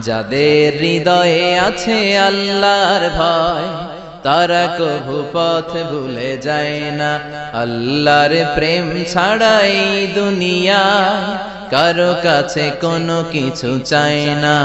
যাদের হৃদয়ে আছে আল্লাহর ভয় তারা কভু পথ ভুলে যায় না। আল্লাহর প্রেম ছাড়াই দুনিয়ায় কারো কাছে কোনো কিছু চায় না।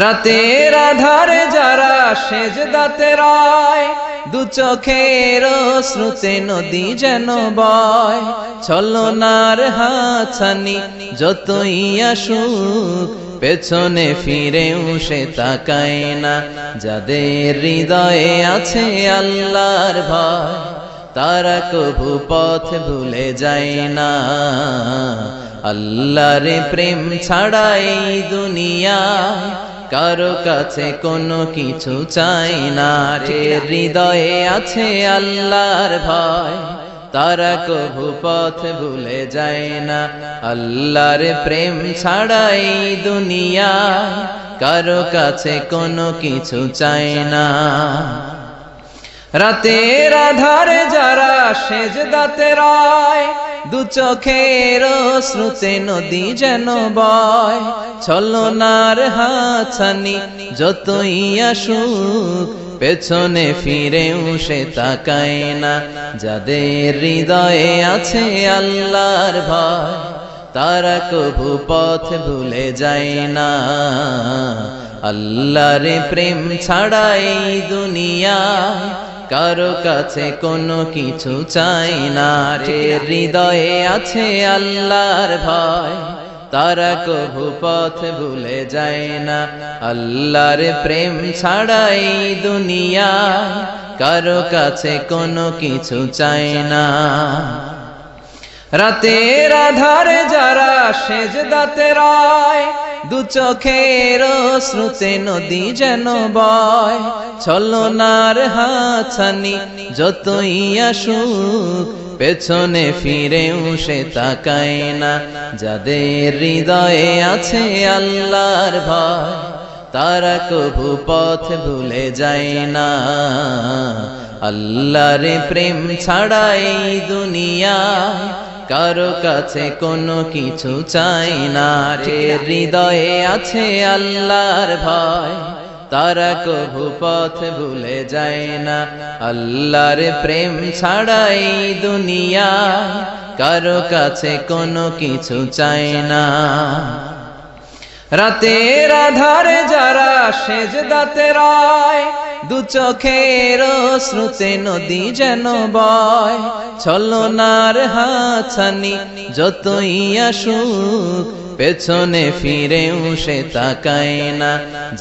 রাতের আধারে যারা সেজদাতে রয়, দু চোখের শ্রুতে নদী যেন বয়। ছলনার হাতছানি যতই আসুক পেছনে ফিরেও সে তাকায় না। যাদের হৃদয়ে আছে আল্লাহর ভয় তারা কভু পথ ভুলে যায় না। আল্লাহর প্রেম ছাড়াই দুনিয়ায় কারো কাছে কোনো কিছু চাই না। হৃদয়ে আছে আল্লাহর ভয় তারা কভু পথ ভুলে যায় না। আল্লাহর প্রেম ছাড়াই দুনিয়ায় কারো কাছে কোনো কিছু চাই না। রাতের আধারে যারা সেজদাতে রয়, দু চোখের শ্রুতে নদী যেন বয়। ছলনার হাতছানি যতই আসুক পেছনে ফিরেও সে তাকায় না। যাদের হৃদয়ে আছে আল্লাহর ভয় তারা কভু পথ ভুলে যায় না। আল্লাহর প্রেম ছাড়াই দুনিয়ায় কারো কাছে কোনো কিছু চাই না। হৃদয়ে আছে আল্লাহর ভয় তারা কভু পথ ভুলে যায় না। আল্লাহর প্রেম ছাড়াই দুনিয়ায় কারো কাছে কোনো কিছু চাই না। রাতের আধারে যারা সেজদাতে রয়, দু চোখের শ্রুতে নদী যেন বয়। ছলনার হাতছানি যতই আসুক পেছনে ফিরেও সে তাকায় না। যাদের হৃদয়ে আছে আল্লাহর ভয় তারা কভু পথ ভুলে যায় না। আল্লাহর প্রেম ছাড়াই দুনিয়ায় কারো কাছে কোনো কিছু চাই না। হৃদয়ে আছে আল্লাহর ভয় তারা কভু পথ ভুলে যায় না। আল্লাহর প্রেম ছাড়াই দুনিয়ায় কারো কাছে কোনো কিছু চাই না। রাতের আধারে যারা সেজদাতে রয়, দু চোখের শ্রুতে নদী যেন বয়। ছলনার হাতছানি যতই আসুক পেছনে ফিরেও সে তাকায় না।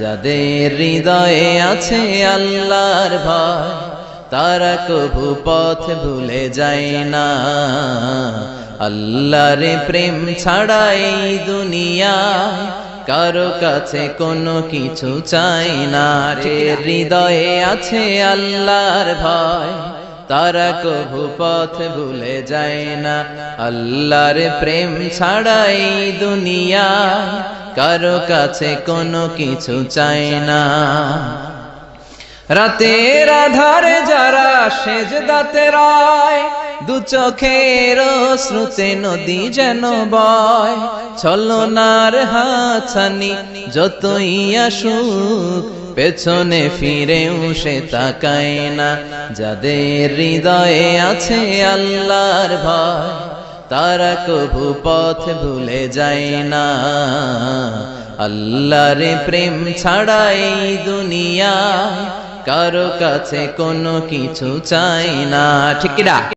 যাদের হৃদয়ে আছে আল্লাহর ভয় তারা কভু পথ ভুলে যায় না। আল্লাহর প্রেম ছাড়াই দুনিয়ায় কারো কাছে কোনো কিছু চাই না। হৃদয়ে আছে আল্লাহর ভয় তারা কভু পথ ভুলে যায় না। আল্লাহর প্রেম ছাড়াই দুনিয়ায় কারো কাছে কোনো কিছু চাই না। রাতের আধারে যারা সেজদাতে রয়, দু চোখের শ্রুতে নদী যেন বয়। ছলনার হাতছানি যতই আসুক পেছনে ফিরেও সে তাকায় না। যাদের হৃদয়ে আছে আল্লাহর ভয় তারা কভু পথ ভুলে যায় না। আল্লাহর প্রেম ছাড়াই দুনিয়ায় কারো কাছে কোনো কিছু চাই না। ঠিক না?